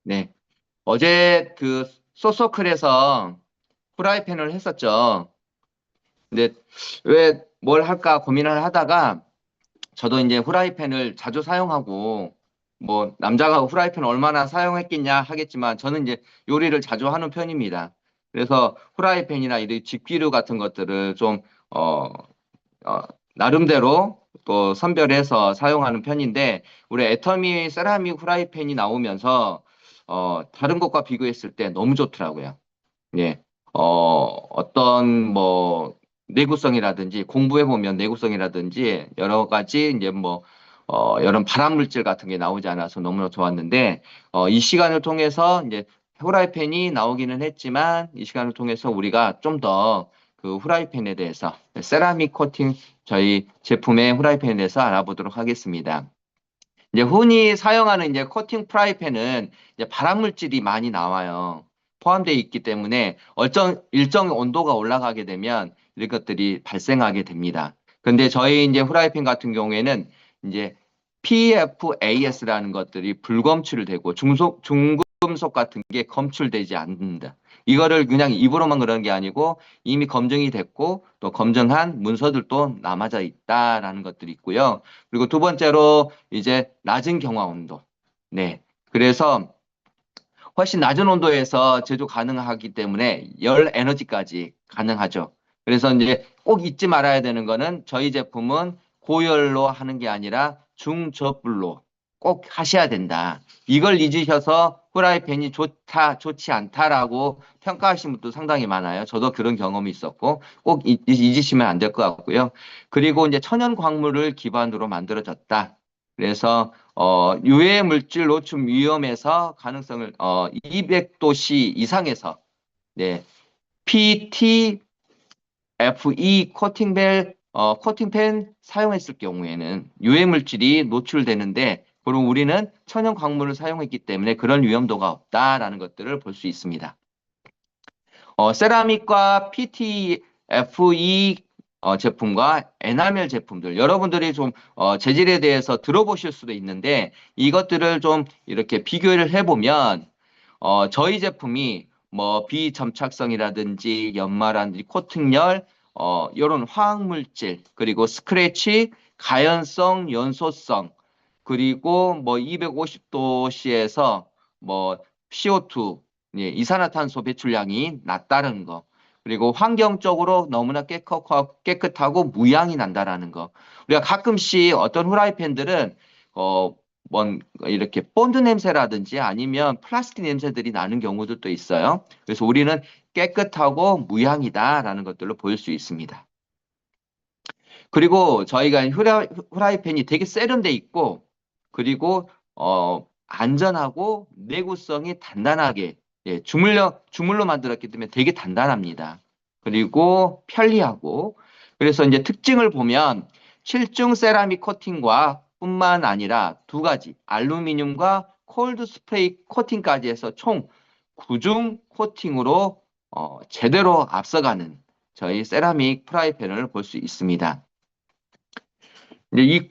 네. 어제 그 소서클에서 프라이팬을 했었죠. 근데 왜 뭘 할까 고민을 하다가 저도 이제 후라이팬을 자주 사용하고 뭐 남자가 후라이팬 얼마나 사용했겠냐 하겠지만 저는 이제 요리를 자주 하는 편입니다. 그래서 후라이팬이나 이 집기류 같은 것들을 좀 어, 어, 나름대로 또 선별해서 사용하는 편인데 우리 애터미 세라믹 후라이팬이 나오면서 다른 것과 비교했을 때 너무 좋더라고요. 예. 어떤 뭐 내구성이라든지 공부해 보면 내구성이라든지 여러 가지 이제 뭐 여러 발암 물질 같은 게 나오지 않아서 너무나 좋았는데 이 시간을 통해서 이제 후라이팬이 나오기는 했지만 이 시간을 통해서 우리가 좀 더 그 후라이팬에 대해서 세라믹 코팅 저희 제품의 후라이팬에 대해서 알아보도록 하겠습니다. 이제 흔히 사용하는 이제 코팅 프라이팬은 이제 발암 물질이 많이 나와요. 포함되어 있기 때문에 일정 온도가 올라가게 되면 이런 것들이 발생하게 됩니다. 근데 저희 이제 후라이팬 같은 경우에는 이제 PFAS라는 것들이 불검출되고 중금속 같은 게 검출되지 않는다. 이거를 그냥 입으로만 그러는 게 아니고 이미 검증이 됐고 또 검증한 문서들도 남아져 있다라는 것들이 있고요. 그리고 두 번째로 이제 낮은 경화 온도. 네. 그래서 훨씬 낮은 온도에서 제조 가능하기 때문에 열 에너지까지 가능하죠. 그래서 이제 꼭 잊지 말아야 되는 거는 저희 제품은 고열로 하는 게 아니라 중저불로 꼭 하셔야 된다. 이걸 잊으셔서 후라이팬이 좋다, 좋지 않다라고 평가하시는 분도 상당히 많아요. 저도 그런 경험이 있었고 꼭 잊으시면 안 될 것 같고요. 그리고 이제 천연 광물을 기반으로 만들어졌다. 그래서 유해 물질 노출 위험에서 가능성을 200도씨 이상에서 네, PTFE 코팅팬 사용했을 경우에는 유해 물질이 노출되는데 그럼 우리는 천연 광물을 사용했기 때문에 그런 위험도가 없다라는 것들을 볼 수 있습니다. 세라믹과 PTFE 제품과 에나멜 제품들 여러분들이 좀 재질에 대해서 들어보실 수도 있는데 이것들을 좀 이렇게 비교를 해보면 저희 제품이 뭐 비점착성이라든지 연마라든지 코팅열 이런 화학물질 그리고 스크래치 가연성 연소성 그리고 뭐 250도씨에서 뭐 CO2 예, 이산화탄소 배출량이 낮다는 거. 그리고 환경적으로 너무나 깨끗하고 무향이 난다라는 거. 우리가 가끔씩 어떤 후라이팬들은 어, 이렇게 본드 냄새라든지 아니면 플라스틱 냄새들이 나는 경우들도 있어요. 그래서 우리는 깨끗하고 무향이다라는 것들로 보일 수 있습니다. 그리고 저희가 후라이팬이 되게 세련돼 있고 그리고 안전하고 내구성이 단단하게 예, 주물로 만들었기 때문에 되게 단단합니다. 그리고 편리하고 그래서 이제 특징을 보면 7중 세라믹 코팅과 뿐만 아니라 두 가지 알루미늄과 콜드 스프레이 코팅까지 해서 총 9중 코팅으로 제대로 앞서가는 저희 세라믹 프라이팬을 볼 수 있습니다. 이제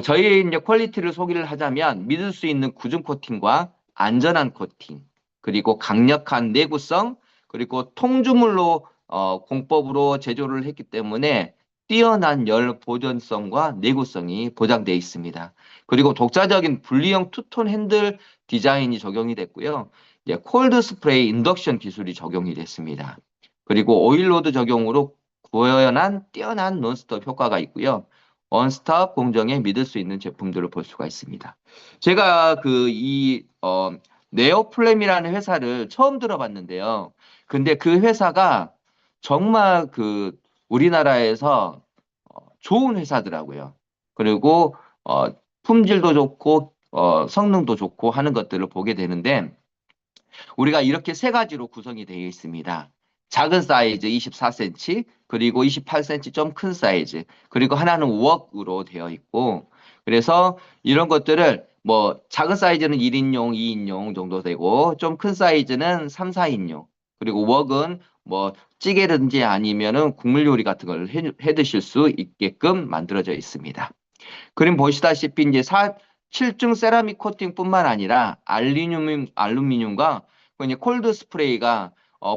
저희의 이제 퀄리티를 소개를 하자면 믿을 수 있는 구중 코팅과 안전한 코팅, 그리고 강력한 내구성, 그리고 통주물로 공법으로 제조를 했기 때문에 뛰어난 열 보존성과 내구성이 보장되어 있습니다. 그리고 독자적인 분리형 투톤 핸들 디자인이 적용이 됐고요. 이제 콜드 스프레이 인덕션 기술이 적용이 됐습니다. 그리고 오일로드 적용으로 구현한 뛰어난 논스톱 효과가 있고요. 원스톱 공정에 믿을 수 있는 제품들을 볼 수가 있습니다. 제가 네오플램이라는 회사를 처음 들어봤는데요. 근데 그 회사가 정말 우리나라에서 좋은 회사더라고요. 그리고 품질도 좋고 성능도 좋고 하는 것들을 보게 되는데 우리가 이렇게 세 가지로 구성이 되어 있습니다. 작은 사이즈 24cm, 그리고 28cm 좀 큰 사이즈, 그리고 하나는 웍으로 되어 있고, 그래서 이런 것들을 뭐 작은 사이즈는 1인용, 2인용 정도 되고, 좀 큰 사이즈는 3, 4인용, 그리고 웍은 뭐 찌개든지 아니면은 국물 요리 같은 걸 해 드실 수 있게끔 만들어져 있습니다. 그림 보시다시피 이제 실중 세라믹 코팅뿐만 아니라 알루미늄과 그 이제 콜드 스프레이가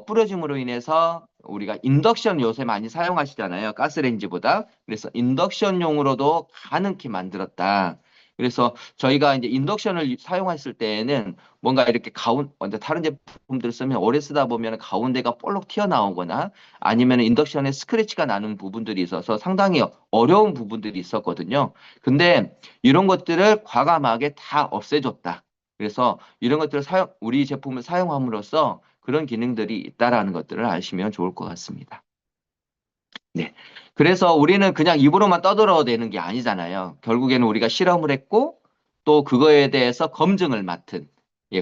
뿌려짐으로 인해서 우리가 인덕션 요새 많이 사용하시잖아요. 가스레인지보다. 그래서 인덕션용으로도 가능케 만들었다. 그래서 저희가 이제 인덕션을 사용했을 때에는 뭔가 이렇게 먼저 다른 제품들을 쓰면 오래 쓰다 보면 가운데가 볼록 튀어나오거나 아니면 인덕션에 스크래치가 나는 부분들이 있어서 상당히 어려운 부분들이 있었거든요. 근데 이런 것들을 과감하게 다 없애줬다. 그래서 이런 것들을 우리 제품을 사용함으로써 그런 기능들이 있다라는 것들을 아시면 좋을 것 같습니다. 네. 그래서 우리는 그냥 입으로만 떠들어대는 게 아니잖아요. 결국에는 우리가 실험을 했고 또 그거에 대해서 검증을 맡은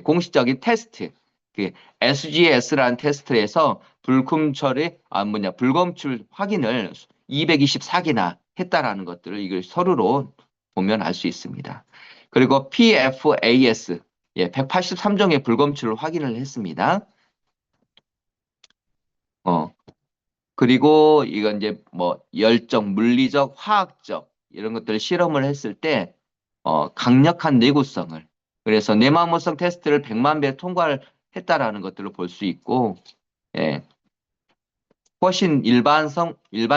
공식적인 테스트, 그 SGS라는 테스트에서 불검출 확인을 224개나 했다라는 것들을 이걸 서류로 보면 알 수 있습니다. 그리고 PFAS, 183종의 불검출을 확인을 했습니다. 그리고 이건 이제 뭐 열적, 물리적, 화학적 이런 것들을 실험을 했을 때 강력한 내구성을 그래서 내마모성 테스트를 100만 배 통과를 했다라는 것들을 볼 수 있고 예, 훨씬 일반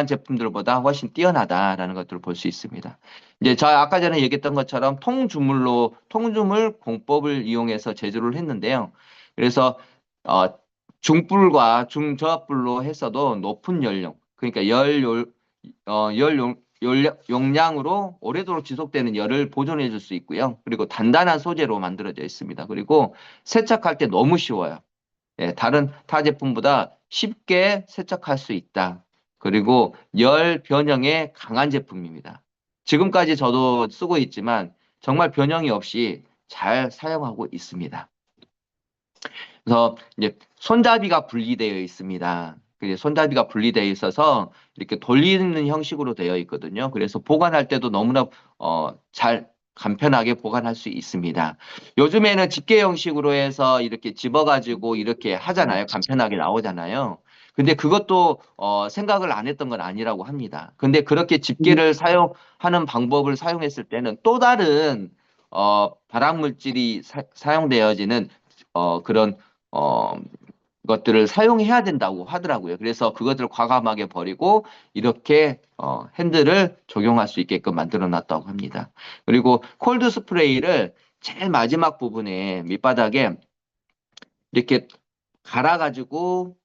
제품들보다 훨씬 뛰어나다라는 것들을 볼 수 있습니다. 이제 저 아까 전에 얘기했던 것처럼 통주물 공법을 이용해서 제조를 했는데요. 그래서 어, 중불과 중저압불로 했어도 높은 연령, 그러니까 용량으로 오래도록 지속되는 열을 보존해 줄 수 있고요. 그리고 단단한 소재로 만들어져 있습니다. 그리고 세척할 때 너무 쉬워요. 다른 타 제품보다 쉽게 세척할 수 있다. 그리고 열 변형에 강한 제품입니다. 지금까지 저도 쓰고 있지만 정말 변형이 없이 잘 사용하고 있습니다. 그래서 이제 손잡이가 분리되어 있습니다. 손잡이가 분리되어 있어서 이렇게 돌리는 형식으로 되어 있거든요. 그래서 보관할 때도 너무나 잘 간편하게 보관할 수 있습니다. 요즘에는 집게 형식으로 해서 이렇게 집어가지고 이렇게 하잖아요. 간편하게 나오잖아요. 근데 그것도 생각을 안 했던 건 아니라고 합니다. 근데 그렇게 집게를 사용하는 방법을 사용했을 때는 또 다른 발암 물질이 사용되어지는 그런 어, 것들을 사용해야 된다고 하더라고요. 그래서 그것들을 과감하게 버리고 이렇게 핸들을 적용할 수 있게끔 만들어 놨다고 합니다. 그리고 콜드 스프레이를 제일 마지막 부분에 밑바닥에 이렇게 갈아가지고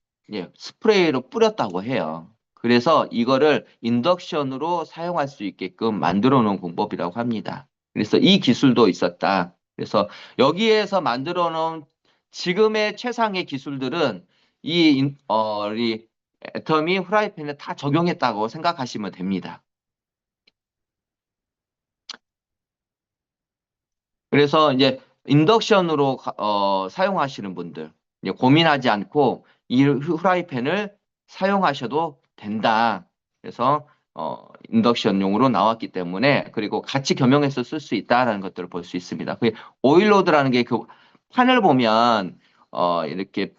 스프레이로 뿌렸다고 해요. 그래서 이거를 인덕션으로 사용할 수 있게끔 만들어 놓은 공법이라고 합니다. 그래서 이 기술도 있었다. 그래서 여기에서 만들어 놓은 지금의 최상의 기술들은 우리 애터미 후라이팬에 다 적용했다고 생각하시면 됩니다. 그래서 이제 인덕션으로 사용하시는 분들 이제 고민하지 않고 이 후라이팬을 사용하셔도 된다. 그래서 인덕션용으로 나왔기 때문에 그리고 같이 겸용해서 쓸 수 있다라는 것들을 볼 수 있습니다. 그 오일로드라는 게 그 판을 보면 이렇게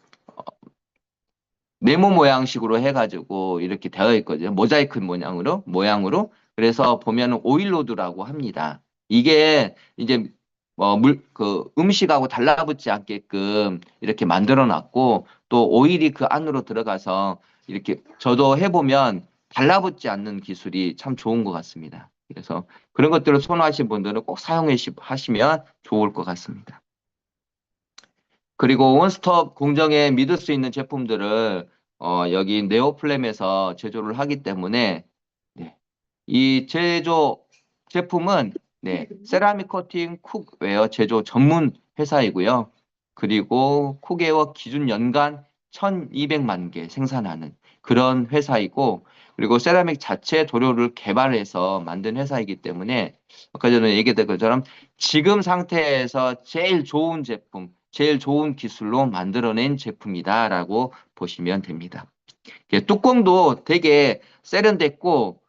네모 모양식으로 해가지고 이렇게 되어 있거든요. 모자이크 모양으로. 그래서 보면 오일로드라고 합니다. 이게 이제 그 음식하고 달라붙지 않게끔 이렇게 만들어 놨고 또 오일이 그 안으로 들어가서 이렇게 저도 해보면 달라붙지 않는 기술이 참 좋은 것 같습니다. 그래서 그런 것들을 선호하시는 분들은 꼭 사용하시면 좋을 것 같습니다. 그리고 원스톱 공정에 믿을 수 있는 제품들을 여기 네오플램에서 제조를 하기 때문에 네. 이 제품은 세라믹 코팅 쿡웨어 제조 전문 회사이고요. 그리고 쿡웨어 기준 연간 1200만 개 생산하는 그런 회사이고 그리고 세라믹 자체 도료를 개발해서 만든 회사이기 때문에 아까 전에 얘기했던 것처럼 지금 상태에서 제일 좋은 제품, 제일 좋은 기술로 만들어낸 제품이다라고 보시면 됩니다. 뚜껑도 되게 세련됐고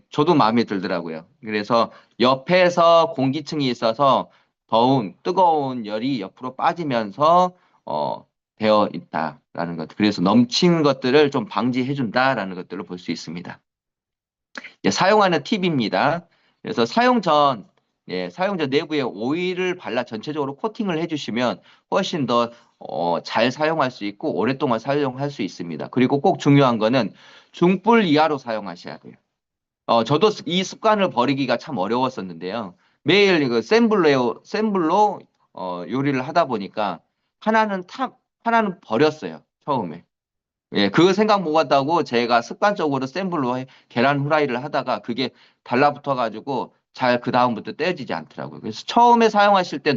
저도 마음에 들더라고요. 그래서 옆에서 공기층이 있어서 뜨거운 열이 옆으로 빠지면서 되어 있다라는 것. 그래서 넘치는 것들을 좀 방지해 준다라는 것들을 볼 수 있습니다. 사용하는 팁입니다. 그래서 사용 전 예, 사용자 내부에 오일을 발라 전체적으로 코팅을 해주시면 훨씬 더 잘 사용할 수 있고 오랫동안 사용할 수 있습니다. 그리고 꼭 중요한 거는 중불 이하로 사용하셔야 돼요. 저도 이 습관을 버리기가 참 어려웠었는데요. 매일 이거 센 불로 요리를 하다 보니까 하나는 버렸어요. 처음에. 예, 그 생각 못 한다고 제가 습관적으로 센 불로 계란 후라이를 하다가 그게 달라붙어 가지고 잘 그 다음부터 떼지지 않더라고요. 그래서 처음에 사용하실 때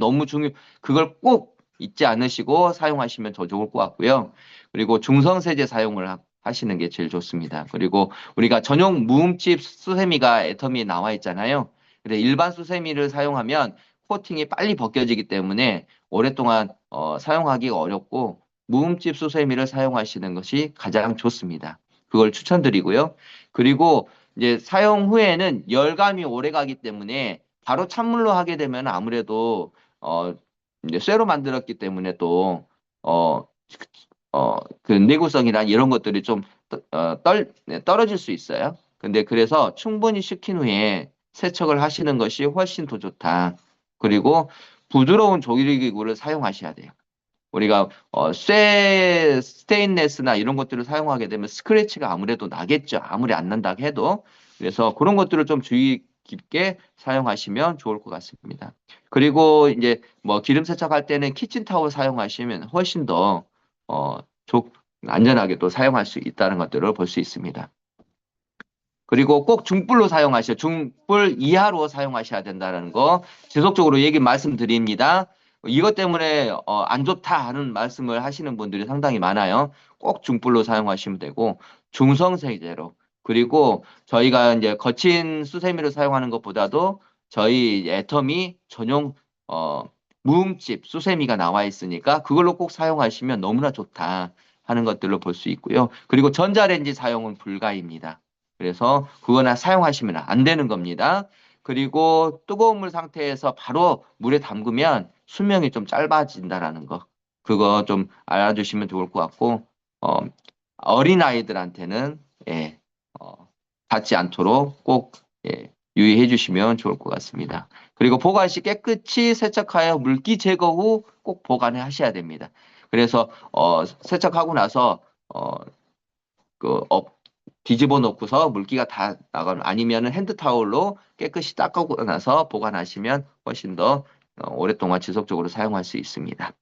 그걸 꼭 잊지 않으시고 사용하시면 더 좋을 것 같고요. 그리고 중성세제 사용을 하시는 게 제일 좋습니다. 그리고 우리가 전용 무음집 수세미가 애터미에 나와 있잖아요. 근데 일반 수세미를 사용하면 코팅이 빨리 벗겨지기 때문에 오랫동안 사용하기가 어렵고 무음집 수세미를 사용하시는 것이 가장 좋습니다. 그걸 추천드리고요. 그리고 이제 사용 후에는 열감이 오래 가기 때문에 바로 찬물로 하게 되면 아무래도 이제 쇠로 만들었기 때문에 또 그 내구성이나 이런 것들이 좀 떨어질 수 있어요. 근데 그래서 충분히 식힌 후에 세척을 하시는 것이 훨씬 더 좋다. 그리고 부드러운 조리기구를 사용하셔야 돼요. 우리가 쇠 스테인레스나 이런 것들을 사용하게 되면 스크래치가 아무래도 나겠죠. 아무리 안 난다 해도. 그래서 그런 것들을 좀 주의 깊게 사용하시면 좋을 것 같습니다. 그리고 이제 뭐 기름 세척할 때는 키친타올 사용하시면 훨씬 더 어, 안전하게 또 사용할 수 있다는 것들을 볼 수 있습니다. 그리고 꼭 중불로 사용하셔. 중불 이하로 사용하셔야 된다는 거 지속적으로 말씀드립니다. 이것 때문에 안 좋다 하는 말씀을 하시는 분들이 상당히 많아요. 꼭 중불로 사용하시면 되고 중성세제로 그리고 저희가 이제 거친 수세미를 사용하는 것보다도 저희 애터미 전용 무음집 수세미가 나와 있으니까 그걸로 꼭 사용하시면 너무나 좋다 하는 것들로 볼 수 있고요. 그리고 전자레인지 사용은 불가입니다. 그래서 그거나 사용하시면 안 되는 겁니다. 그리고 뜨거운 물 상태에서 바로 물에 담그면 수명이 좀 짧아진다라는 거. 그거 좀 알아주시면 좋을 것 같고, 어린아이들한테는, 예, 닿지 않도록 꼭, 예, 유의해 주시면 좋을 것 같습니다. 그리고 보관 시 깨끗이 세척하여 물기 제거 후 꼭 보관을 하셔야 됩니다. 그래서, 세척하고 나서, 뒤집어 놓고서 물기가 다 나가면 아니면은 핸드타올로 깨끗이 닦고 나서 보관하시면 훨씬 더 오랫동안 지속적으로 사용할 수 있습니다.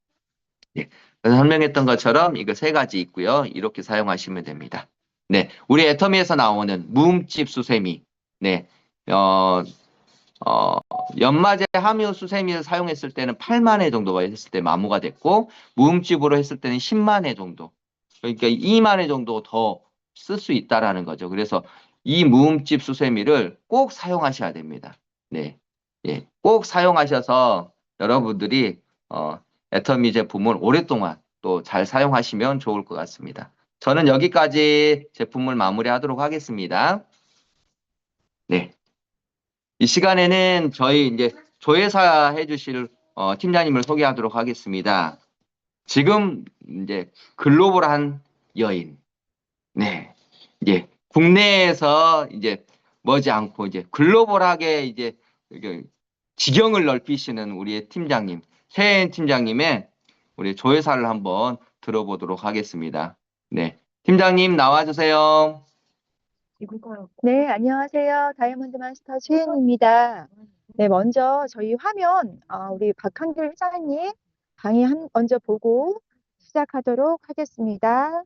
네. 그래서 설명했던 것처럼 이거 세 가지 있고요. 이렇게 사용하시면 됩니다. 네. 우리 애터미에서 나오는 무음집 수세미. 네. 연마제 함유 수세미를 사용했을 때는 8만 회 정도 했을 때 마모가 됐고 무음집으로 했을 때는 10만 회 정도. 그러니까 2만 회 정도 더 쓸 수 있다라는 거죠. 그래서 이 무음집 수세미를 꼭 사용하셔야 됩니다. 네. 예. 꼭 사용하셔서 여러분들이 애터미 제품을 오랫동안 또 잘 사용하시면 좋을 것 같습니다. 저는 여기까지 제품을 마무리하도록 하겠습니다. 네. 이 시간에는 저희 이제 조회사 해주실 팀장님을 소개하도록 하겠습니다. 지금 이제 글로벌한 여인, 네, 이제 국내에서 이제 머지않고 이제 글로벌하게 이제 지경을 넓히시는 우리의 팀장님, 최혜인 팀장님의 우리 조회사를 한번 들어보도록 하겠습니다. 네, 팀장님 나와주세요. 네, 안녕하세요. 다이아몬드 마스터 최은입니다. 네, 먼저 저희 화면, 우리 박한길 회장님 강의 먼저 보고 시작하도록 하겠습니다.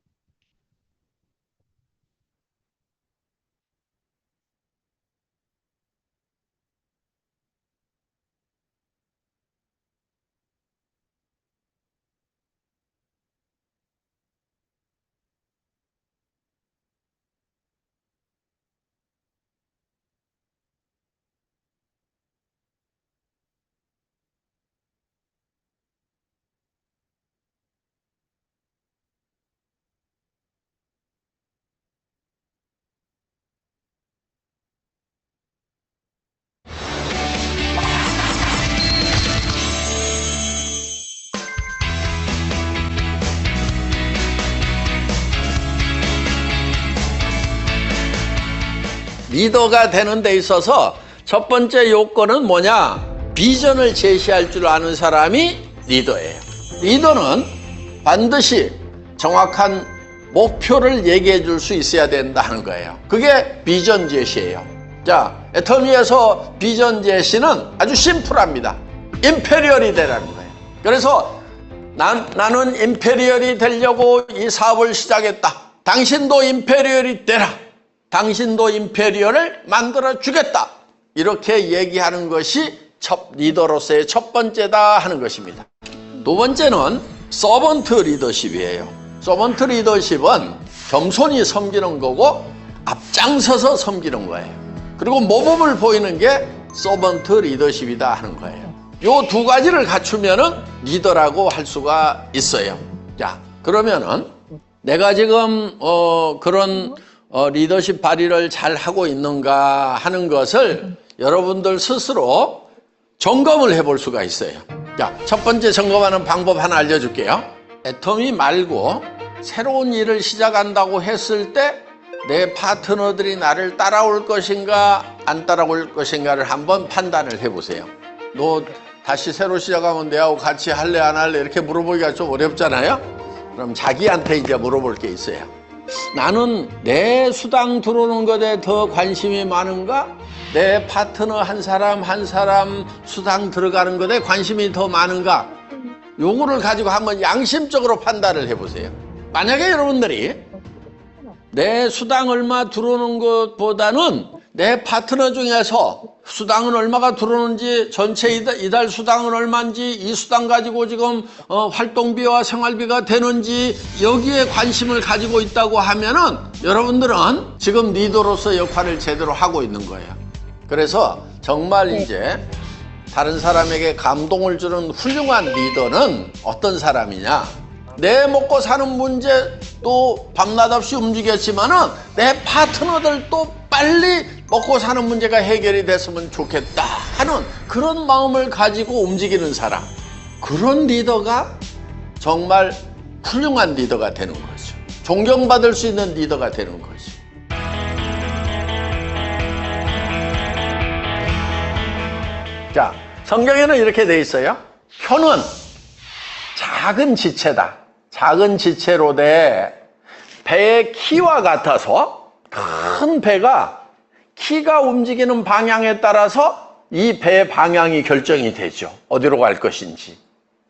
리더가 되는 데 있어서 첫 번째 요건은 뭐냐? 비전을 제시할 줄 아는 사람이 리더예요. 리더는 반드시 정확한 목표를 얘기해 줄 수 있어야 된다 하는 거예요. 그게 비전 제시예요. 자, 애터미에서 비전 제시는 아주 심플합니다. 임페리얼이 되라는 거예요. 그래서 나는 임페리얼이 되려고 이 사업을 시작했다. 당신도 임페리얼이 되라. 당신도 임페리얼을 만들어 주겠다. 이렇게 얘기하는 것이 리더로서의 첫 번째다 하는 것입니다. 두 번째는 서번트 리더십이에요. 서번트 리더십은 겸손히 섬기는 거고 앞장서서 섬기는 거예요. 그리고 모범을 보이는 게 서번트 리더십이다 하는 거예요. 요 두 가지를 갖추면은 리더라고 할 수가 있어요. 자, 그러면은 내가 지금 그런 리더십 발휘를 잘 하고 있는가 하는 것을 여러분들 스스로 점검을 해볼 수가 있어요. 자, 첫 번째 점검하는 방법 하나 알려줄게요. 애터미 말고 새로운 일을 시작한다고 했을 때 내 파트너들이 나를 따라올 것인가 안 따라올 것인가를 한번 판단을 해보세요. 너 다시 새로 시작하면 내하고 같이 할래 안 할래 이렇게 물어보기가 좀 어렵잖아요. 그럼 자기한테 이제 물어볼 게 있어요. 나는 내 수당 들어오는 것에 더 관심이 많은가? 내 파트너 한 사람 한 사람 수당 들어가는 것에 관심이 더 많은가? 요거를 가지고 한번 양심적으로 판단을 해보세요. 만약에 여러분들이 내 수당 얼마 들어오는 것보다는 내 파트너 중에서 수당은 얼마가 들어오는지, 전체 이달 수당은 얼마인지, 이 수당 가지고 지금 활동비와 생활비가 되는지 여기에 관심을 가지고 있다고 하면은 여러분들은 지금 리더로서 역할을 제대로 하고 있는 거예요. 그래서 정말 이제 다른 사람에게 감동을 주는 훌륭한 리더는 어떤 사람이냐? 내 먹고 사는 문제 또 밤낮 없이 움직였지만은 내 파트너들도 빨리 먹고 사는 문제가 해결이 됐으면 좋겠다 하는 그런 마음을 가지고 움직이는 사람. 그런 리더가 정말 훌륭한 리더가 되는 거죠. 존경받을 수 있는 리더가 되는 거죠. 자, 성경에는 이렇게 돼 있어요. 혀는 작은 지체다. 작은 지체로 돼 배의 키와 같아서 큰 배가 키가 움직이는 방향에 따라서 이 배의 방향이 결정이 되죠. 어디로 갈 것인지.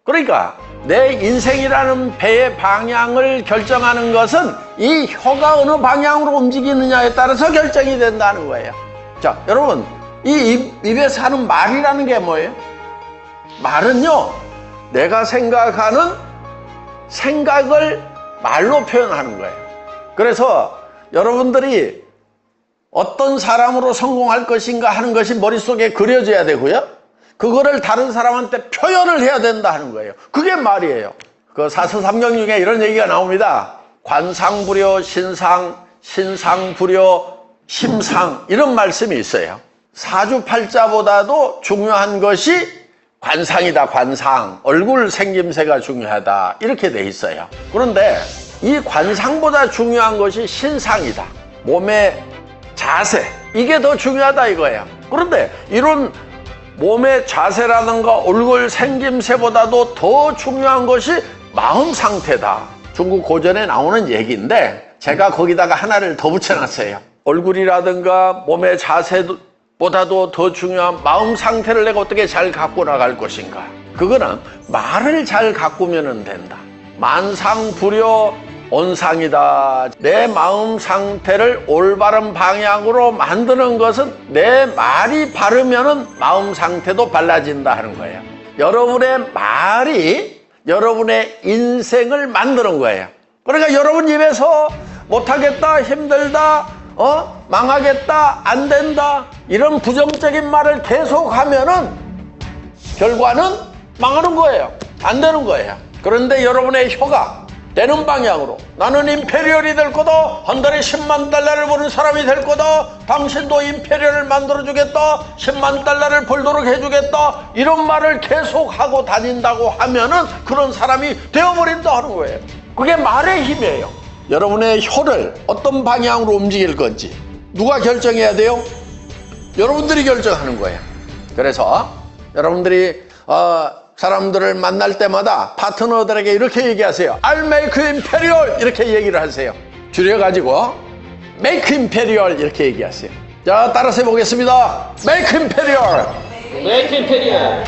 그러니까 내 인생이라는 배의 방향을 결정하는 것은 이 혀가 어느 방향으로 움직이느냐에 따라서 결정이 된다는 거예요. 자, 여러분, 이 입에서 하는 말이라는 게 뭐예요? 말은요, 내가 생각하는 생각을 말로 표현하는 거예요. 그래서 여러분들이 어떤 사람으로 성공할 것인가 하는 것이 머릿속에 그려져야 되고요. 그거를 다른 사람한테 표현을 해야 된다 하는 거예요. 그게 말이에요. 그 사서삼경 중에 이런 얘기가 나옵니다. 관상불효, 신상, 신상불효, 심상 이런 말씀이 있어요. 사주팔자보다도 중요한 것이 관상이다, 관상. 얼굴 생김새가 중요하다. 이렇게 돼 있어요. 그런데 이 관상보다 중요한 것이 신상이다. 몸의 자세. 이게 더 중요하다 이거예요. 그런데 이런 몸의 자세라든가 얼굴 생김새보다도 더 중요한 것이 마음 상태다. 중국 고전에 나오는 얘기인데 제가 거기다가 하나를 더 붙여놨어요. 얼굴이라든가 몸의 자세보다도 더 중요한 마음 상태를 내가 어떻게 잘 갖고 나갈 것인가. 그거는 말을 잘 가꾸면 된다. 만상불효 온상이다. 내 마음 상태를 올바른 방향으로 만드는 것은 내 말이 바르면은 마음 상태도 발라진다 하는 거예요. 여러분의 말이 여러분의 인생을 만드는 거예요. 그러니까 여러분 입에서 못하겠다, 힘들다, 망하겠다, 안 된다 이런 부정적인 말을 계속하면은 결과는 망하는 거예요. 안 되는 거예요. 그런데 여러분의 혀가 되는 방향으로 나는 임페리얼이 될 거다. 한 달에 10만 달러를 버는 사람이 될 거다. 당신도 임페리얼을 만들어주겠다. 10만 달러를 벌도록 해주겠다. 이런 말을 계속하고 다닌다고 하면은 그런 사람이 되어버린다 하는 거예요. 그게 말의 힘이에요. 여러분의 혀를 어떤 방향으로 움직일 건지 누가 결정해야 돼요? 여러분들이 결정하는 거예요. 그래서 여러분들이 사람들을 만날 때마다 파트너들에게 이렇게 얘기하세요. I'll make you imperial 이렇게 얘기를 하세요. 줄여가지고 make imperial 이렇게 얘기하세요. 자, 따라서 해보겠습니다. make imperial. make imperial.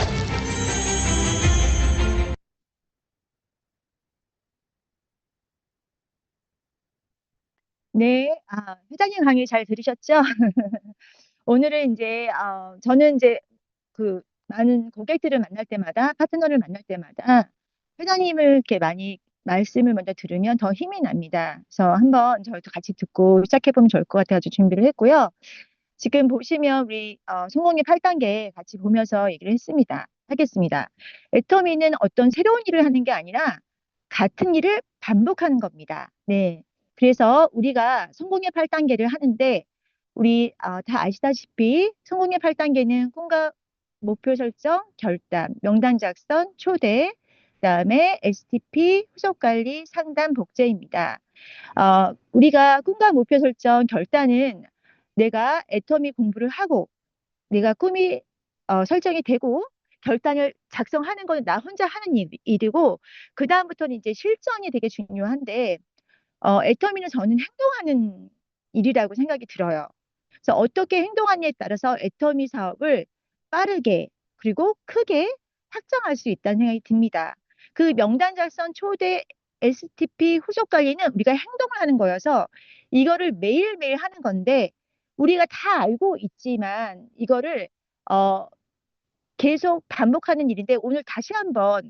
네, 회장님 강의 잘 들으셨죠? 오늘은 이제 저는 이제 그 많은 고객들을 만날 때마다 파트너를 만날 때마다 회장님을 이렇게 많이 말씀을 먼저 들으면 더 힘이 납니다. 그래서 한번 저희도 같이 듣고 시작해 보면 좋을 것 같아서 준비를 했고요. 지금 보시면 우리 성공의 8단계 같이 보면서 얘기를 하겠습니다. 애터미는 어떤 새로운 일을 하는 게 아니라 같은 일을 반복하는 겁니다. 네. 그래서 우리가 성공의 8단계를 하는데 우리 다 아시다시피 성공의 8단계는 꿈과 목표 설정, 결단, 명단 작성, 초대, 그다음에 STP, 후속 관리, 상담, 복제입니다. 우리가 꿈과 목표 설정, 결단은 내가 애터미 공부를 하고 내가 꿈이 설정이 되고 결단을 작성하는 건 나 혼자 하는 일이고 그 다음부터는 이제 실전이 되게 중요한데 애터미는 저는 행동하는 일이라고 생각이 들어요. 그래서 어떻게 행동하느냐에 따라서 애터미 사업을 빠르게 그리고 크게 확장할 수 있다는 생각이 듭니다. 그 명단 작성, 초대, STP, 후속 관리는 우리가 행동을 하는 거여서 이거를 매일매일 하는 건데 우리가 다 알고 있지만 이거를 계속 반복하는 일인데 오늘 다시 한번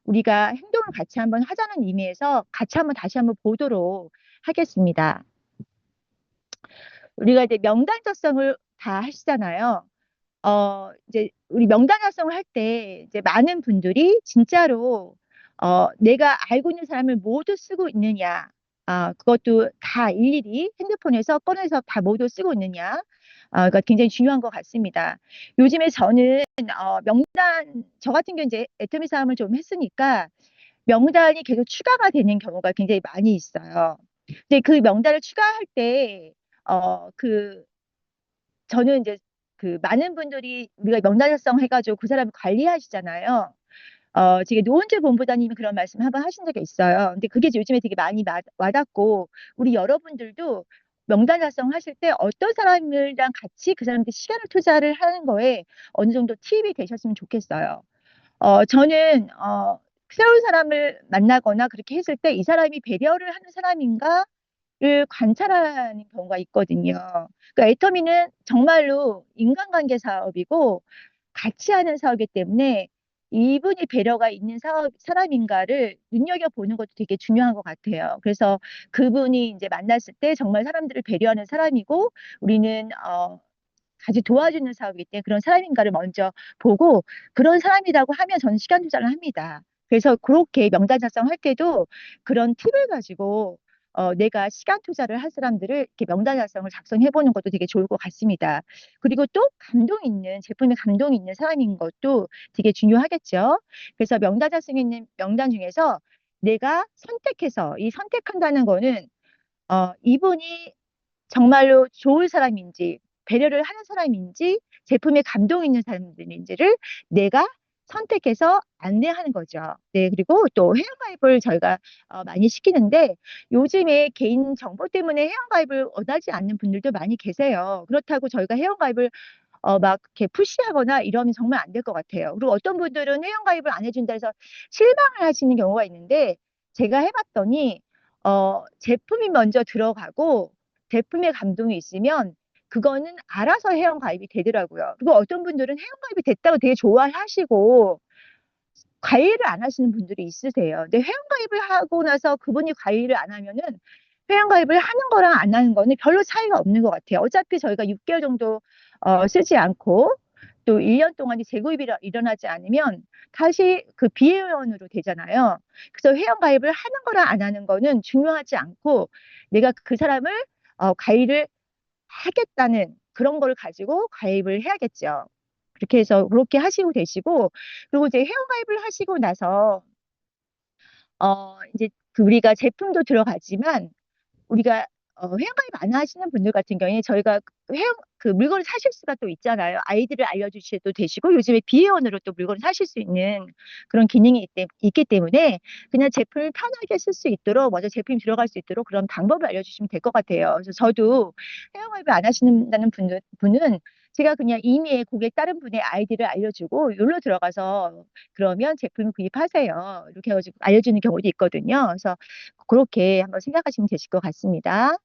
우리가 행동을 같이 한번 하자는 의미에서 같이 한번 다시 한번 보도록 하겠습니다. 우리가 이제 명단 작성을 다 하시잖아요. 이제 우리 명단 작성을 할 때 이제 많은 분들이 진짜로 내가 알고 있는 사람을 모두 쓰고 있느냐, 그것도 다 일일이 핸드폰에서 꺼내서 다 모두 쓰고 있느냐, 그러니까 굉장히 중요한 것 같습니다. 요즘에 저는 저 같은 경우 이제 애터미 싸움을 좀 했으니까 명단이 계속 추가가 되는 경우가 굉장히 많이 있어요. 근데 그 명단을 추가할 때, 저는 이제 그 많은 분들이 우리가 명단 작성 해가지고 그 사람을 관리하시잖아요. 지금 노은재 본부장님이 그런 말씀 한번 하신 적이 있어요. 근데 그게 요즘에 되게 많이 와닿고, 우리 여러분들도 명단 작성하실 때 어떤 사람들이랑 같이 그 사람들 시간을 투자를 하는 거에 어느 정도 팁이 되셨으면 좋겠어요. 저는, 새로운 사람을 만나거나 그렇게 했을 때 이 사람이 배려를 하는 사람인가를 관찰하는 경우가 있거든요. 그러니까 애터미는 정말로 인간관계 사업이고 같이 하는 사업이기 때문에 이분이 배려가 있는 사람인가를 눈여겨보는 것도 되게 중요한 것 같아요. 그래서 그분이 이제 만났을 때 정말 사람들을 배려하는 사람이고 우리는 같이 도와주는 사업이기 때문에 그런 사람인가를 먼저 보고 그런 사람이라고 하면 저는 시간 투자를 합니다. 그래서 그렇게 명단 작성할 때도 그런 팁을 가지고 내가 시간 투자를 할 사람들을 이렇게 명단 작성을 작성해 보는 것도 되게 좋을 것 같습니다. 그리고 또 제품에 감동 있는 사람인 것도 되게 중요하겠죠. 그래서 명단 작성에 있는 명단 중에서 내가 선택해서 이 선택한다는 거는 이분이 정말로 좋은 사람인지 배려를 하는 사람인지 제품에 감동 있는 사람들인지를 내가 선택해서 안내하는 거죠. 네, 그리고 또 회원가입을 저희가 많이 시키는데 요즘에 개인 정보 때문에 회원가입을 원하지 않는 분들도 많이 계세요. 그렇다고 저희가 회원가입을 막 이렇게 푸시하거나 이러면 정말 안 될 것 같아요. 그리고 어떤 분들은 회원가입을 안 해준다 해서 실망을 하시는 경우가 있는데 제가 해봤더니 제품이 먼저 들어가고 제품에 감동이 있으면 그거는 알아서 회원가입이 되더라고요. 그리고 어떤 분들은 회원가입이 됐다고 되게 좋아하시고 관리를 안 하시는 분들이 있으세요. 근데 회원가입을 하고 나서 그분이 관리를 안 하면은 회원가입을 하는 거랑 안 하는 거는 별로 차이가 없는 것 같아요. 어차피 저희가 6개월 정도 쓰지 않고 또 1년 동안이 재구입이 일어나지 않으면 다시 그 비회원으로 되잖아요. 그래서 회원가입을 하는 거랑 안 하는 거는 중요하지 않고 내가 그 사람을 관리를 하겠다는 그런 걸 가지고 가입을 해야겠죠. 그렇게 해서 그렇게 하시고 되시고 그리고 이제 회원가입을 하시고 나서 이제 그 우리가 제품도 들어가지만 우리가 회원가입 안 하시는 분들 같은 경우에 저희가 그 물건을 사실 수가 또 있잖아요. 아이디를 알려주셔도 되시고 요즘에 비회원으로 또 물건을 사실 수 있는 그런 기능이 있기 때문에 그냥 제품을 편하게 쓸 수 있도록 먼저 제품이 들어갈 수 있도록 그런 방법을 알려주시면 될 것 같아요. 그래서 저도 회원가입을 안 하시는다는 분은 제가 그냥 임의의 고객 다른 분의 아이디를 알려주고 여기로 들어가서 그러면 제품을 구입하세요. 이렇게 해가지고 알려주는 경우도 있거든요. 그래서 그렇게 한번 생각하시면 되실 것 같습니다.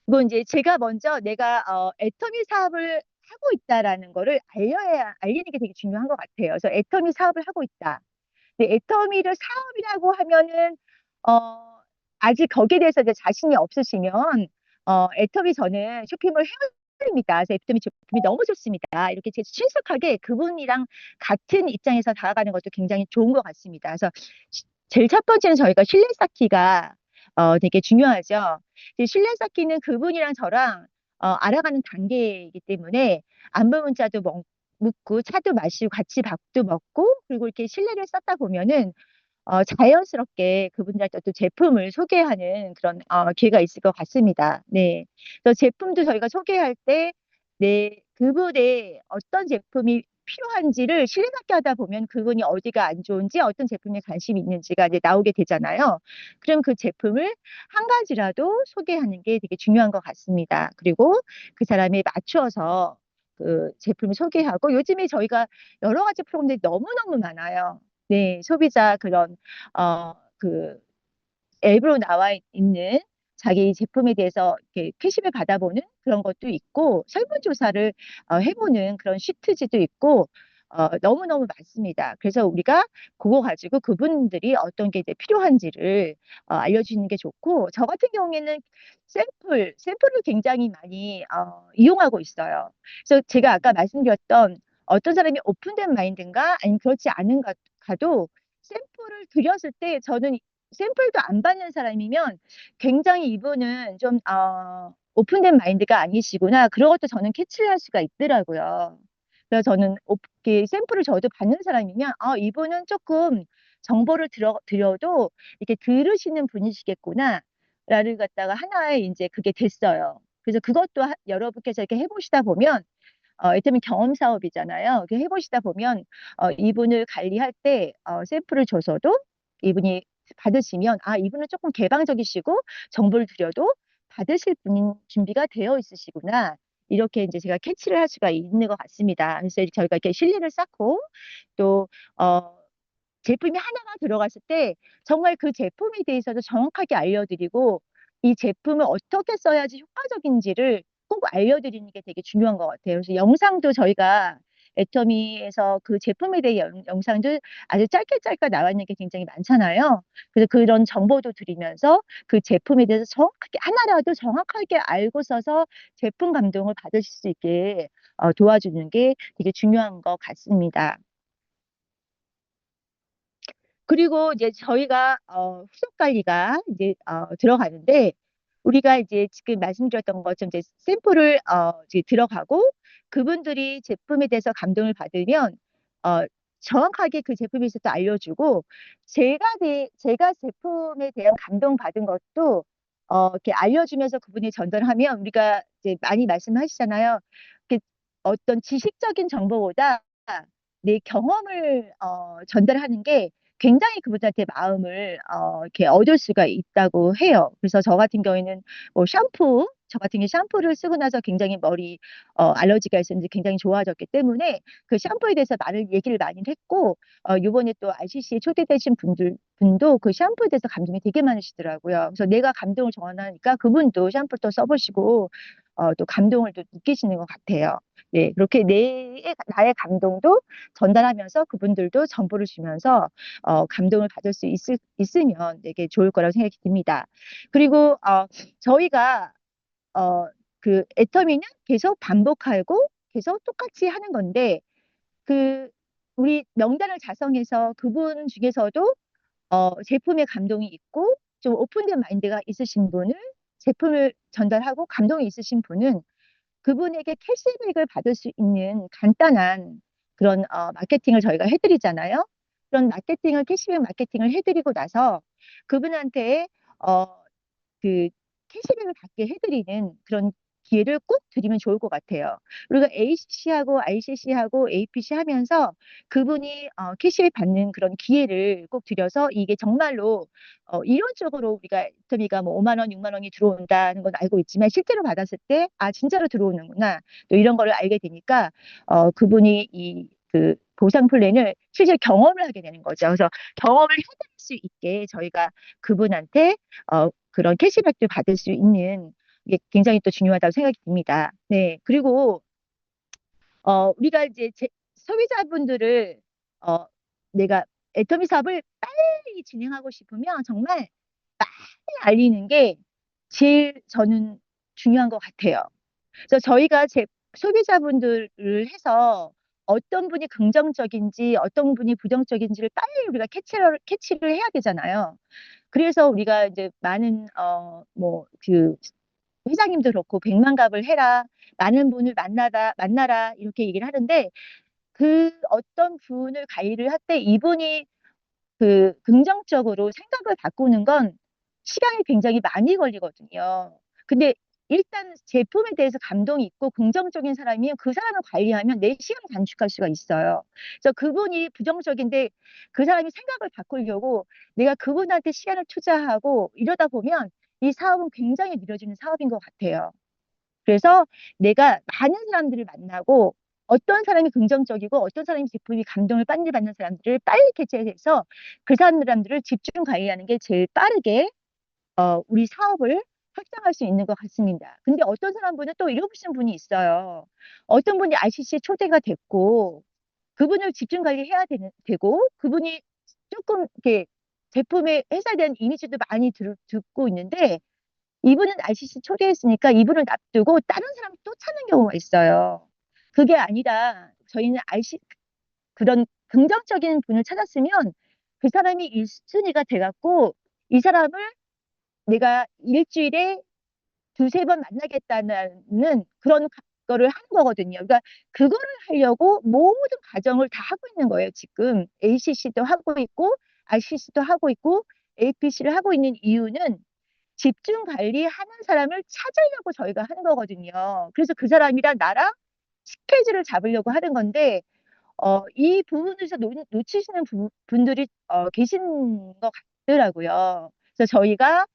그리고 이제 제가 먼저 내가 애터미 사업을 하고 있다라는 거를 알리는 게 되게 중요한 것 같아요. 그래서 애터미 사업을 하고 있다. 근데 애터미를 사업이라고 하면은 어, 아직 거기에 대해서 이제 자신이 없으시면 애터미 저는 쇼핑몰 회원입니다. 그래서 애터미 제품이 너무 좋습니다. 이렇게 제 친숙하게 그분이랑 같은 입장에서 다가가는 것도 굉장히 좋은 것 같습니다. 그래서 제일 첫 번째는 저희가 신뢰 쌓기가 되게 중요하죠. 이제 신뢰 쌓기는 그분이랑 저랑 알아가는 단계이기 때문에 안부 문자도 묻고 차도 마시고 같이 밥도 먹고 그리고 이렇게 신뢰를 쌓다 보면은 자연스럽게 그분들한테 또 제품을 소개하는 그런 기회가 있을 것 같습니다. 네. 그래서 제품도 저희가 소개할 때 네, 그분의 어떤 제품이 필요한지를 신뢰받게 하다 보면 그분이 어디가 안 좋은지 어떤 제품에 관심이 있는지가 이제 나오게 되잖아요. 그럼 그 제품을 한 가지라도 소개하는 게 되게 중요한 것 같습니다. 그리고 그 사람에 맞추어서 그 제품을 소개하고 요즘에 저희가 여러 가지 프로그램들이 너무너무 많아요. 네, 소비자 그런 그 앱으로 나와 있는 자기 제품에 대해서 이렇게 캐시를 받아보는 그런 것도 있고 설문조사를 해보는 그런 시트지도 있고 너무너무 많습니다. 그래서 우리가 그거 가지고 그분들이 어떤 게 이제 필요한지를 알려주는 게 좋고 저 같은 경우에는 샘플을 굉장히 많이 이용하고 있어요. 그래서 제가 아까 말씀드렸던 어떤 사람이 오픈된 마인드인가 아니면 그렇지 않은가도 샘플을 드렸을 때 저는 샘플도 안 받는 사람이면 굉장히 이분은 좀 오픈된 마인드가 아니시구나. 그런 것도 저는 캐치를 할 수가 있더라고요. 그래서 저는 이렇게 샘플을 저도 받는 사람이면 이분은 조금 정보를 드려도 이렇게 들으시는 분이시겠구나. 라를 갖다가 하나의 이제 그게 됐어요. 그래서 그것도 여러분께서 이렇게 해보시다 보면 이를테면 경험 사업이잖아요. 이렇게 해보시다 보면 이분을 관리할 때 샘플을 줘서도 이분이 받으시면 이분은 조금 개방적이시고 정보를 드려도 받으실 분인 준비가 되어 있으시구나. 이렇게 이제 제가 캐치를 할 수가 있는 것 같습니다. 그래서 저희가 이렇게 신뢰를 쌓고 또 제품이 하나가 들어갔을 때 정말 그 제품에 대해서도 정확하게 알려드리고 이 제품을 어떻게 써야지 효과적인지를 꼭 알려드리는 게 되게 중요한 것 같아요. 그래서 영상도 저희가 애터미에서 그 제품에 대해 영상도 아주 짧게 나와 있는 게 굉장히 많잖아요. 그래서 그런 정보도 드리면서 그 제품에 대해서 정확하게 하나라도 정확하게 알고 써서 제품 감동을 받으실 수 있게 도와주는 게 되게 중요한 것 같습니다. 그리고 이제 저희가 후속 관리가 이제 들어가는데 우리가 이제 지금 말씀드렸던 것처럼 이제 샘플을 이제 들어가고 그분들이 제품에 대해서 감동을 받으면 어, 정확하게 그 제품에 있어서 알려주고 제가 제품에 대한 감동 받은 것도 이렇게 알려주면서 그분이 전달하면 우리가 이제 많이 말씀하시잖아요. 이렇게 어떤 지식적인 정보보다 내 경험을 전달하는 게 굉장히 그분한테 마음을 이렇게 얻을 수가 있다고 해요. 그래서 저 같은 경우에는 뭐 저 같은 경우 샴푸를 쓰고 나서 굉장히 머리 알러지가 있었는데 굉장히 좋아졌기 때문에 그 샴푸에 대해서 얘기를 많이 했고 요번에 또 RCC에 초대되신 분도 그 샴푸에 대해서 감동이 되게 많으시더라고요. 그래서 내가 감동을 전하니까 그분도 샴푸를 또 써보시고 또 감동을 또 느끼시는 것 같아요. 네, 그렇게 나의 감동도 전달하면서 그분들도 정보를 주면서 감동을 받을 수 있으면 되게 좋을 거라고 생각이 듭니다. 그리고 저희가 그 애터미는 계속 반복하고 계속 똑같이 하는 건데 그 우리 명단을 작성해서 그분 중에서도 제품에 감동이 있고 좀 오픈된 마인드가 있으신 분을 제품을 전달하고 감동이 있으신 분은 그분에게 캐시백을 받을 수 있는 간단한 그런 마케팅을 저희가 해드리잖아요. 그런 캐시백 마케팅을 해드리고 나서 그분한테 어, 그 캐시백을 받게 해드리는 그런 기회를 꼭 드리면 좋을 것 같아요. 우리가 ACC하고 ICC하고 APC 하면서 그분이 캐시백 받는 그런 기회를 꼭 드려서 이게 정말로 이론적으로 우리가 인터비가 뭐 5만 원, 6만 원이 들어온다는 건 알고 있지만 실제로 받았을 때 아 진짜로 들어오는구나 또 이런 거를 알게 되니까 그분이 이 그 보상 플랜을 실제 경험을 하게 되는 거죠. 그래서 경험을 해드릴 수 있게 저희가 그분한테 그런 캐시백도 받을 수 있는 게 굉장히 또 중요하다고 생각이 듭니다. 네. 그리고 우리가 이제 소비자분들을 어, 내가 애터미 사업을 빨리 진행하고 싶으면 정말 빨리 알리는 게 제일 저는 중요한 것 같아요. 그래서 저희가 소비자분들을 해서 어떤 분이 긍정적인지 어떤 분이 부정적인지를 빨리 우리가 캐치를 해야 되잖아요. 그래서 우리가 이제 많은 뭐 그 회장님도 그렇고 백만갑을 해라, 많은 분을 만나라 이렇게 얘기를 하는데 그 어떤 분을 관리를 할 때 이분이 그 긍정적으로 생각을 바꾸는 건 시간이 굉장히 많이 걸리거든요. 근데 일단 제품에 대해서 감동이 있고 긍정적인 사람이면 그 사람을 관리하면 내 시간 단축할 수가 있어요. 그래서 그분이 부정적인데 그 사람이 생각을 바꾸려고 내가 그분한테 시간을 투자하고 이러다 보면 이 사업은 굉장히 느려지는 사업인 것 같아요. 그래서 내가 많은 사람들을 만나고 어떤 사람이 긍정적이고 어떤 사람이 제품이 감동을 빨리 받는 사람들을 빨리 캐치해서 그 사람들을 집중 관리하는 게 제일 빠르게 우리 사업을 확장할 수 있는 것 같습니다. 근데 어떤 사람분은 또 이러시는 분이 있어요. 어떤 분이 ICC에 초대가 됐고 그분을 집중 관리해야 되고 그분이 조금 이렇게 제품의 회사에 대한 이미지도 많이 듣고 있는데 이분은 ICC 초대했으니까 이분을 놔두고 다른 사람 또 찾는 경우가 있어요. 그게 아니라 저희는 그런 긍정적인 분을 찾았으면 그 사람이 1순위가 돼갖고 이 사람을 내가 일주일에 두세 번 만나겠다는 그런 거를 하는 거거든요. 그러니까 그거를 하려고 모든 과정을 다 하고 있는 거예요. 지금 ACC도 하고 있고 ICC도 하고 있고 APC를 하고 있는 이유는 집중 관리하는 사람을 찾으려고 저희가 하는 거거든요. 그래서 그 사람이랑 나랑 스케줄을 잡으려고 하는 건데, 이 부분에서 놓치시는 분들이 계신 것 같더라고요. 그래서 저희가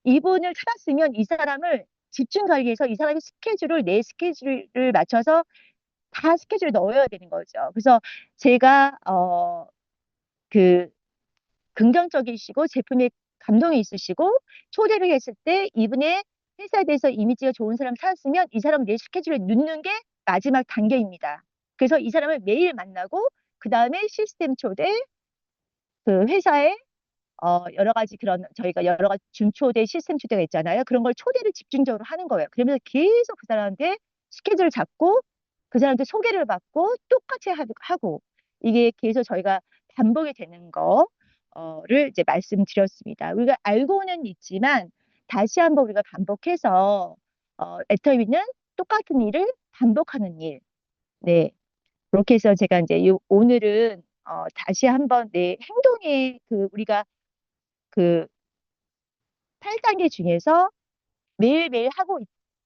이분을 찾았으면 이 사람을 집중 관리해서 이 사람의 스케줄을 내 스케줄을 맞춰서 다 스케줄에 넣어야 되는 거죠. 그래서 제가 그 긍정적이시고 제품에 감동이 있으시고 초대를 했을 때 이분의 회사에 대해서 이미지가 좋은 사람 찾았으면 이 사람을 내 스케줄에 넣는 게 마지막 단계입니다. 그래서 이 사람을 매일 만나고 그 다음에 시스템 초대, 그 회사에 여러 가지 그런 저희가 여러 가지 준초대, 시스템 초대가 있잖아요. 그런 걸 초대를 집중적으로 하는 거예요. 그러면서 계속 그 사람한테 스케줄을 잡고 그 사람한테 소개를 받고 똑같이 하고 이게 계속 저희가 반복이 되는 거를 이제 말씀드렸습니다. 우리가 알고는 있지만 다시 한번 우리가 반복해서 애터미는 똑같은 일을 반복하는 일. 네. 그렇게 해서 제가 이제 오늘은 다시 한번 내 행동에 우리가 그 8단계 중에서 매일매일 하고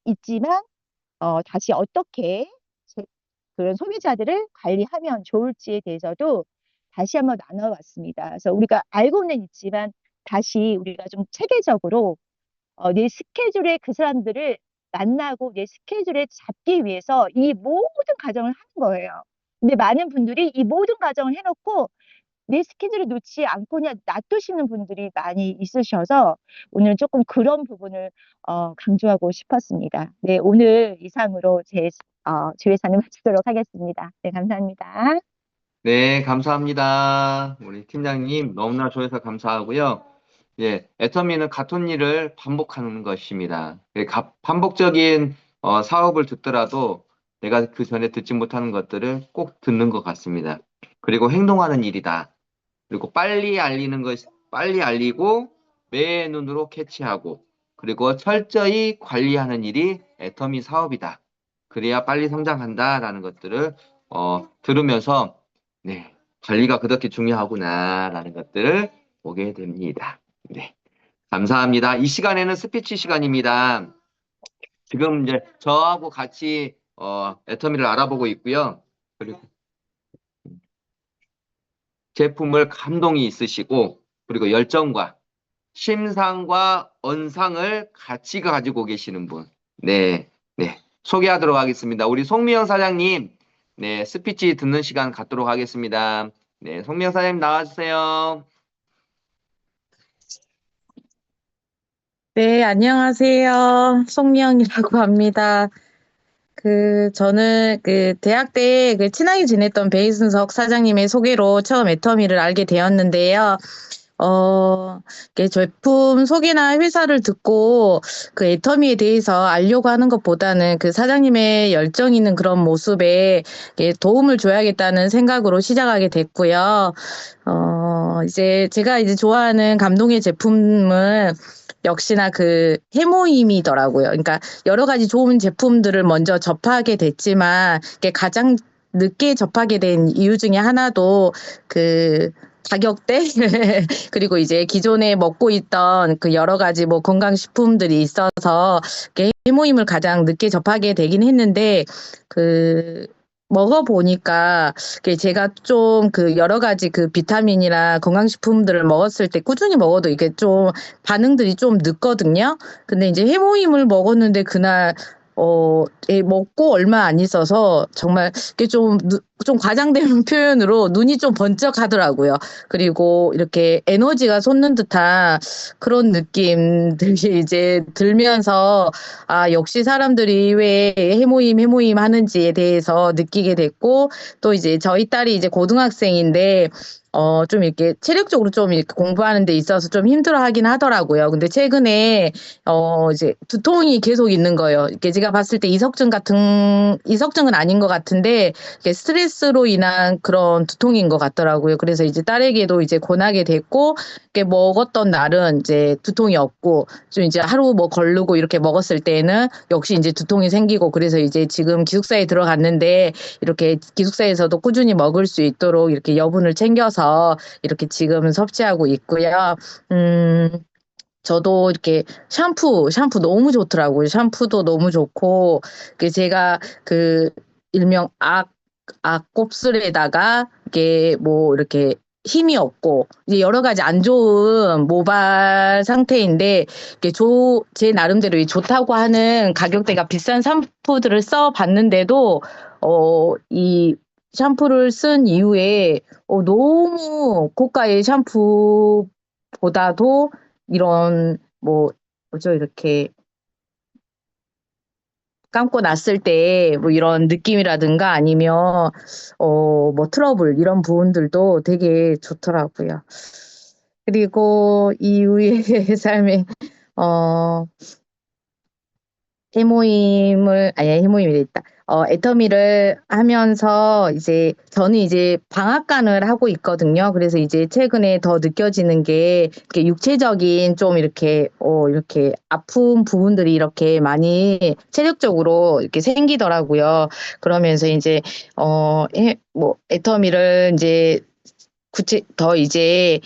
있지만 다시 어떻게 그런 소비자들을 관리하면 좋을지에 대해서도 다시 한번 나눠봤습니다. 그래서 우리가 알고는 있지만 다시 우리가 좀 체계적으로 내 스케줄에 그 사람들을 만나고 내 스케줄에 잡기 위해서 이 모든 과정을 하는 거예요. 근데 많은 분들이 이 모든 과정을 해놓고 내 스케줄을 놓지 않고 그냥 놔두시는 분들이 많이 있으셔서 오늘 조금 그런 부분을 강조하고 싶었습니다. 네, 오늘 이상으로 제 주회사는 마치도록 하겠습니다. 네, 감사합니다. 네, 감사합니다. 우리 팀장님 너무나 좋아서 감사하고요. 예, 애터미는 같은 일을 반복하는 것입니다. 반복적인 사업을 듣더라도 내가 그 전에 듣지 못하는 것들을 꼭 듣는 것 같습니다. 그리고 행동하는 일이다. 그리고 빨리 알리고 매 눈으로 캐치하고 그리고 철저히 관리하는 일이 애터미 사업이다. 그래야 빨리 성장한다라는 것들을 들으면서 네, 관리가 그렇게 중요하구나라는 것들을 보게 됩니다. 네. 감사합니다. 이 시간에는 스피치 시간입니다. 지금 이제 저하고 같이 애터미를 알아보고 있고요. 그리고 제품을 감동이 있으시고 그리고 열정과 심상과 언상을 같이 가지고 계시는 분. 네, 네. 소개하도록 하겠습니다. 우리 송미영 사장님, 네, 스피치 듣는 시간 갖도록 하겠습니다. 네, 송미영 사장님 나와주세요. 네, 안녕하세요. 송미영이라고 합니다. 저는 대학 때 친하게 지냈던 베이순석 사장님의 소개로 처음 애터미를 알게 되었는데요. 제품 소개나 회사를 듣고 애터미에 대해서 알려고 하는 것보다는 사장님의 열정 있는 그런 모습에 도움을 줘야겠다는 생각으로 시작하게 됐고요. 이제 제가 좋아하는 감동의 제품은 역시나 해모임이더라고요. 그러니까 여러 가지 좋은 제품들을 먼저 접하게 됐지만 가장 늦게 접하게 된 이유 중에 하나도 가격대 그리고 이제 기존에 먹고 있던 여러 가지 뭐 건강식품들이 있어서 해모임을 가장 늦게 접하게 되긴 했는데 먹어보니까 제가 좀 여러 가지 비타민이나 건강식품들을 먹었을 때 꾸준히 먹어도 이게 좀 반응들이 좀 늦거든요. 근데 이제 해모임을 먹었는데 그날 먹고 얼마 안 있어서 정말 이게 좀 과장된 표현으로 눈이 좀 번쩍하더라고요. 그리고 이렇게 에너지가 솟는 듯한 그런 느낌들이 이제 들면서 역시 사람들이 왜 해모임 하는지에 대해서 느끼게 됐고 또 이제 저희 딸이 이제 고등학생인데 좀 이렇게 체력적으로 좀 이렇게 공부하는 데 있어서 좀 힘들어 하긴 하더라고요. 근데 최근에 이제 두통이 계속 있는 거예요. 이게 제가 봤을 때 이석증은 아닌 것 같은데 이게 스트레스로 인한 그런 두통인 것 같더라고요. 그래서 이제 딸에게도 이제 권하게 됐고 이렇게 먹었던 날은 이제 두통이 없고 좀 이제 하루 뭐 거르고 이렇게 먹었을 때는 역시 이제 두통이 생기고 그래서 이제 지금 기숙사에 들어갔는데 이렇게 기숙사에서도 꾸준히 먹을 수 있도록 이렇게 여분을 챙겨서 이렇게 지금 섭취하고 있고요. 저도 이렇게 샴푸 너무 좋더라고요. 샴푸도 너무 좋고, 제가 일명 곱슬에다가 이게 뭐 이렇게 힘이 없고, 이제 여러 가지 안 좋은 모발 상태인데, 제 나름대로 좋다고 하는 가격대가 비싼 샴푸들을 써봤는데도, 이 샴푸를 쓴 이후에, 너무 고가의 샴푸보다도 이런 뭐죠 이렇게 감고 났을 때 뭐 이런 느낌이라든가 아니면 뭐 트러블 이런 부분들도 되게 좋더라고요. 그리고 이후의 삶에 어 해모임이 있다. 애터미를 하면서 이제 저는 이제 방앗간을 하고 있거든요. 그래서 이제 최근에 더 느껴지는 게 이렇게 육체적인 좀 이렇게 이렇게 아픈 부분들이 이렇게 많이 체력적으로 이렇게 생기더라고요. 그러면서 이제 애터미를 이제 더 이제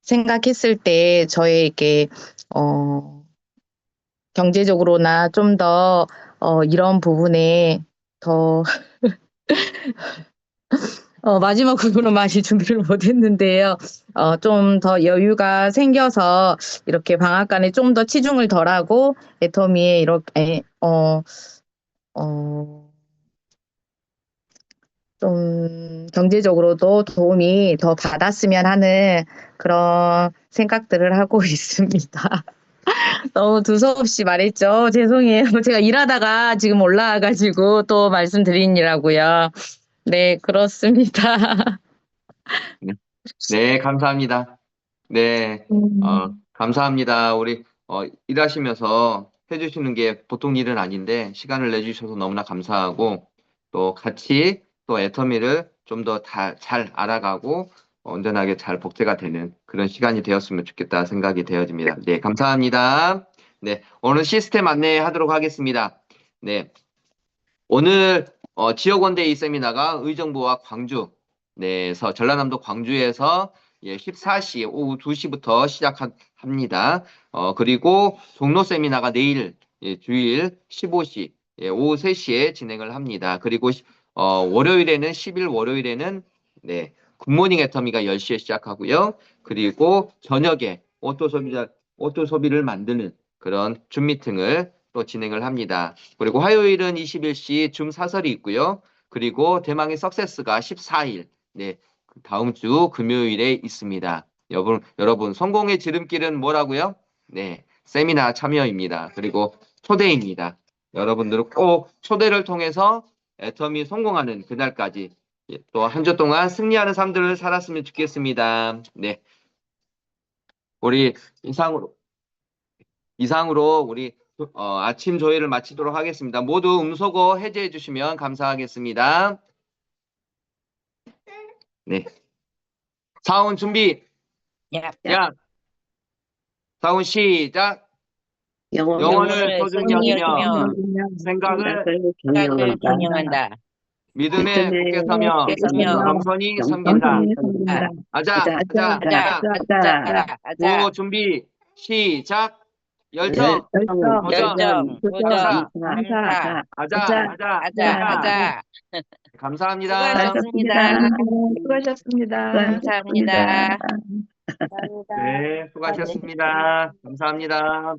생각했을 때 저의 이렇게 경제적으로나 좀 더 이런 부분에 더 마지막으로 많이 준비를 못했는데요. 좀 더 여유가 생겨서 이렇게 방앗간에 좀 더 치중을 덜하고 애터미에 이렇게 좀 경제적으로도 도움이 더 받았으면 하는 그런 생각들을 하고 있습니다. 너무 두서없이 말했죠. 죄송해요. 제가 일하다가 지금 올라와가지고 또 말씀드리느라고요. 네, 그렇습니다. 네, 감사합니다. 네, 감사합니다. 우리 일하시면서 해주시는 게 보통 일은 아닌데 시간을 내주셔서 너무나 감사하고 또 같이 또 애터미를 좀 더 잘 알아가고 온전하게 잘 복제가 되는 그런 시간이 되었으면 좋겠다 생각이 되어집니다. 네, 감사합니다. 네, 오늘 시스템 안내하도록 하겠습니다. 네, 오늘 지역원데이 세미나가 의정부와 광주, 전라남도 광주에서 14시, 오후 2시부터 시작합니다. 그리고 종로 세미나가 내일 주일 15시, 오후 3시에 진행을 합니다. 그리고 월요일에는 10일 월요일에는 네, 굿모닝 애터미가 10시에 시작하고요. 그리고 저녁에 오토 소비를 만드는 그런 줌 미팅을 또 진행을 합니다. 그리고 화요일은 21시 줌 사설이 있고요. 그리고 대망의 석세스가 14일, 네, 다음 주 금요일에 있습니다. 여러분, 성공의 지름길은 뭐라고요? 네, 세미나 참여입니다. 그리고 초대입니다. 여러분들은 꼭 초대를 통해서 애터미 성공하는 그날까지 또 한 주 동안 승리하는 삶들을 살았으면 좋겠습니다. 네, 우리 이상으로 우리 아침 조회를 마치도록 하겠습니다. 모두 음소거 해제해 주시면 감사하겠습니다. 네. 사운 준비. 야. 사운 시작. 영혼을 소중히 여기며 생각을 경영한다. 믿음에 굳게 서며 겸손히 섬긴다. 아자. 구호 준비 시작. 열정. 열정, 도전, 감사, 아자. 감사합니다. 수고하셨습니다. 감사합니다. 네, 수고하셨습니다. 감사합니다.